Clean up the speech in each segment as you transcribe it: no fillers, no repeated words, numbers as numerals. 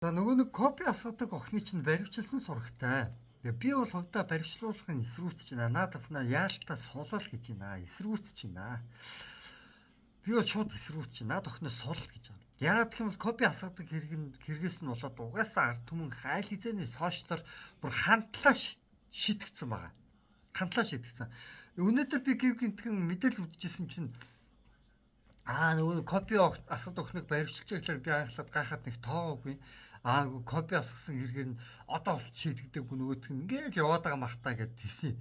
За нөгөө нэг копи асгадаг охины чинь баримтчилсан сурагтай. Тэгээ би бол хувьдаа баримтлуулахын эсрүүцэж байна. Наадах нь яалтаа сулал гэж байна. Эсрүүцэж байна. Би бол шууд эсрүүцэж байна. Наад охиноос сулал гэж байна. Яагаад гэх юм бол копи асгадаг хэрэгээс нь болоод угаасаа ард түмэн хайл хизээний сошиалор бүр хандлаа шийтгцэн байгаа. Хандлаа шийтгцэн. Өнөөдөр би гів гинтгэн мэдээлэл үзчихсэн чинь нөгөө копи асгадаг охиныг баримтчилж байгааг би анхлаад гайхаад нэг тоогоогүй. Копи асгасан хэрэгээр нь одоо болт шийдэгдэггүй нөгөөдх нь ингээл яваад байгаа махтаа гэд тийсэн.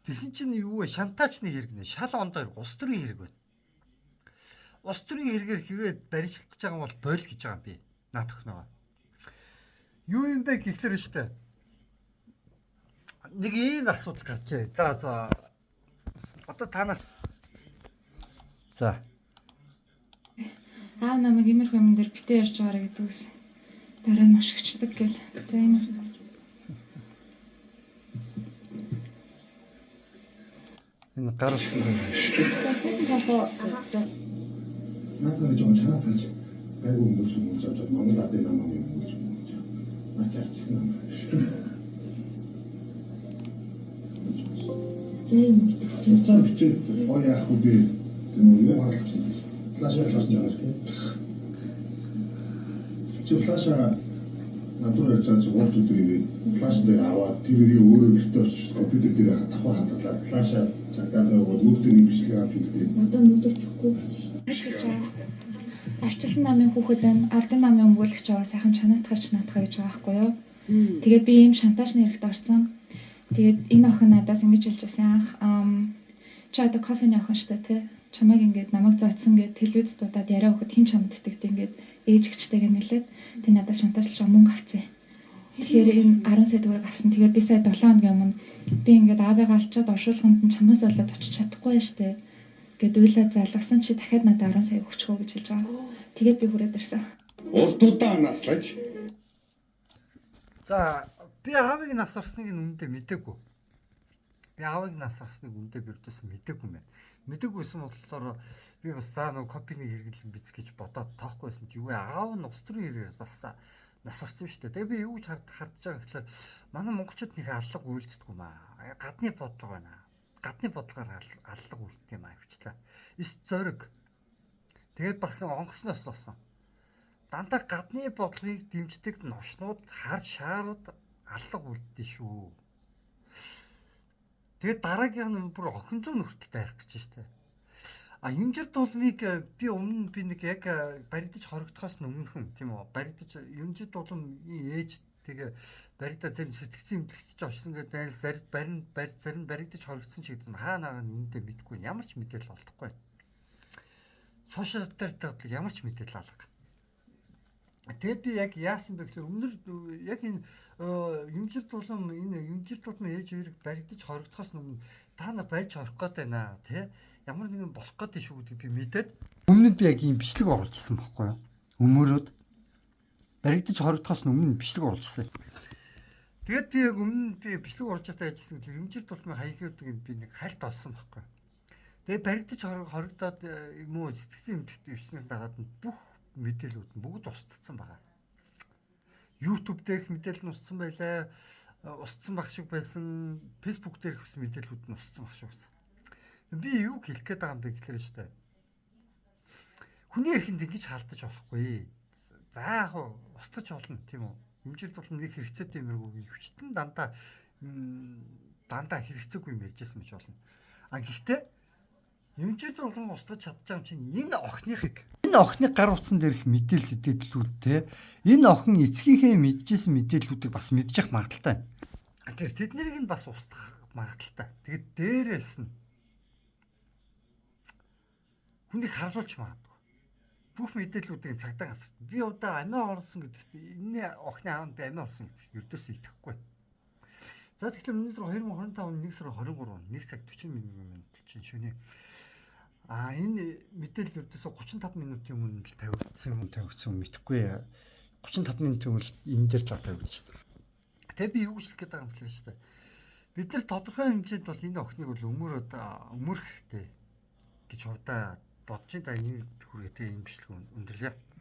Тийсэн чинь юу вэ? Шантаачны хэрэг нэ. Шал ондоо ус төрийн хэрэг байна. Ус төрийн хэрэгээр хэрвээ баримтчилж байгаа бол бойл гэж байгаа юм би. Наад охиноо. Юу юм бэ гэхлээр штэ. Нэг ийм асуудал гарчээ. За. Одоо та нар за Аав намайг иймэрхүү юм дээр битээ ярьж байгаарэ гэдгээс дараа нь машигчдаг гэл. За энэ гар утсан байна. за хэсэг таахаа 나도 좀 잘하지. 배우 무슨 저 너무 나대 나만 무슨 맞지 않겠나. 진짜 비치 어야 후비 뭐 하겠지. 플래시를 썼잖아. 저 플래시 나도를 저저 원투들이 플래시들 아와 TV를 오래 비슷해 컴퓨터들이 다 하다 플래시 잠깐만 어두운데 비슷해 가지고 одоо нүдэрчихгүй гэж байгаа. Арчилсан намын хүүхэд байна. Ардын намын өмгөөлөгч аваа сайхан чанатгаач наатгаа гэж байгаа байхгүй юу? Тэгээд би ийм шантаашны хэрэгт орсон. Тэгээд энэ охин надаас ингэж хэлж байсан. Чи одоо кофений охин штэ тий. Чамайг ингээд намайг зооцсон гэд телевизд удаад яриа өгөхөд хин чамд итгэдэг ингээд ээж гिचтэйгээ нэлээд тэг надаас шантаажлж байгаа мөнгө авцсан. Тэгэхээр энэ 10 сая төгрөг авсан. Тэгээд би сая 7 хоногийн өмнө би ингээд аавыгаа алчаад оршуулганд нь чамаас болоод очиж чадахгүй штэ. Гэт уйлаа залгасан чи дахиад надад 10 сая өгчихөө гэж хэлж байгаа. Тэгээд би хүрээд ирсэн. урдуудаа наслаж За би аавыг нас орсныг нь үнэндээ мэдээгүй. Би аавыг нас орсныг үнэндээ би өртөөс мэдээгүй мэн. Мэдээгүйсэн болохоор би бас нөгөө копиний хэрэглэн биз гэж бодоод тоохгүй байсан чи юу вэ? Аав нь ус төрийн хэрэгээс бас нас орсон шүү дээ. Тэгээ би юу ч хардж байгаа гэхээр манай монголчууд нэг аллаг үйлддэг юм аа. Гадны бодлого байна. Гадны бодлогоор аллаг үлддэг юм аа хвчлээ. Эс зориг. Тэгээд бас онгоцноос болсон. Дандаа гадны бодлогыг дэмждэг новшнууд хар шаарууд аллаг үлддээ шүү. Тэгээд дараагийн нь бүр охин зүүн нүртэл дайрах гэж штэ. Юмжир дулмыг би өмнө би нэг яг баригдаж хорогдохоос өмнөх юм тийм үү? Баригдаж юмжир дулм ээж тэгээ баригдаа зэрэг сэтгцэн имлэгтж очсон гэдэг зарим баригдаж хорогдсон ч гэдэг нь хаанаа нүндээ мэдгүй ямар ч мэдээлэл олдохгүй. Сошиал дээр ямар ч мэдээлэл алга. Тэгээд би яг яасан бэ гэхээр өмнөр яг энэ юмжир дулам ээж хоёрыг баригдаж хорогдохоос өмнө та нар барьж орох гээд байна тий ямар нэгэн болох гээд шүү гэдгийг би мэдээд өмнөд би яг ийм бичлэг оруулжсэн байхгүй юу өмөрөөд баригдаж хорогдохоос өмнө бичлэг оруулжсэн. Тэгээд би яг өмнө би бичлэг оруулж байхдаа яжсэн гэхээр юмжир дулмын хаягийг би нэг хальт олсон байхгүй юу. Тэгээд баригдаж хорогдоод юм уу сэтгцэн эмтэгт өвснөөр дараад нь бүх мэдээлүүд нь бүгд устцсан байгаа. YouTube дээрх мэдээлэл нь устсан байлаа. Устсан баг шиг байсан. Facebook дээрх бас мэдээлүүд нь устсан баг шиг байсан. Би юу хэлэх гээд байгаа юм бэ гэхээр штэ. Хүний эрхэнд ингэж халдаж болохгүй. За яг устгаж болно тийм үү? Юмжир бол нэг хэрэгцээтэй юмргүй хвчтэн дандаа хэрэгцээгүй юм ярьжсэн мэж болно. Гэхдээ юмжир болгон устгаж чадчих юм чинь энэ охины гар утсан дээрх мэдээлэл сэдэлүүд те энэ охин эцгийнхээ мэдчихсэн мэдээллүүдийг бас мэдчих магадaltaй. Тэгэхээр тэднийг нь бас устгах магадaltaй. Тэгээд дээрээс нь хүнийг харуулж магадгүй. Бүх мэдээллүүдийн цагдаа гасарт. Би удаа амиа орсон гэдэгт энэ охины аав нь би амиа орсон гэдэгт ердөөсөө итгэхгүй. За тэгэхээр өнөөдөр 2025 оны 1 сарын 23 1 цаг 40 минут чинь шөнийн энэ мэдээлэл өрдөөсөө 35 минутын өмнө л тавигдсан мэдэхгүй. 35 минутын өмнө энэ дээр л тавигдчих. Тэгээ би юу хэлэх гээд байгаа юм бэ шүү дээ. Бид нар тодорхой хэмжээнд бол энэ охиныг бол өмөрөх хэрэгтэй гэж удаа бодож та энэ хүрээтэй энэ бичлэг өндөрлөө.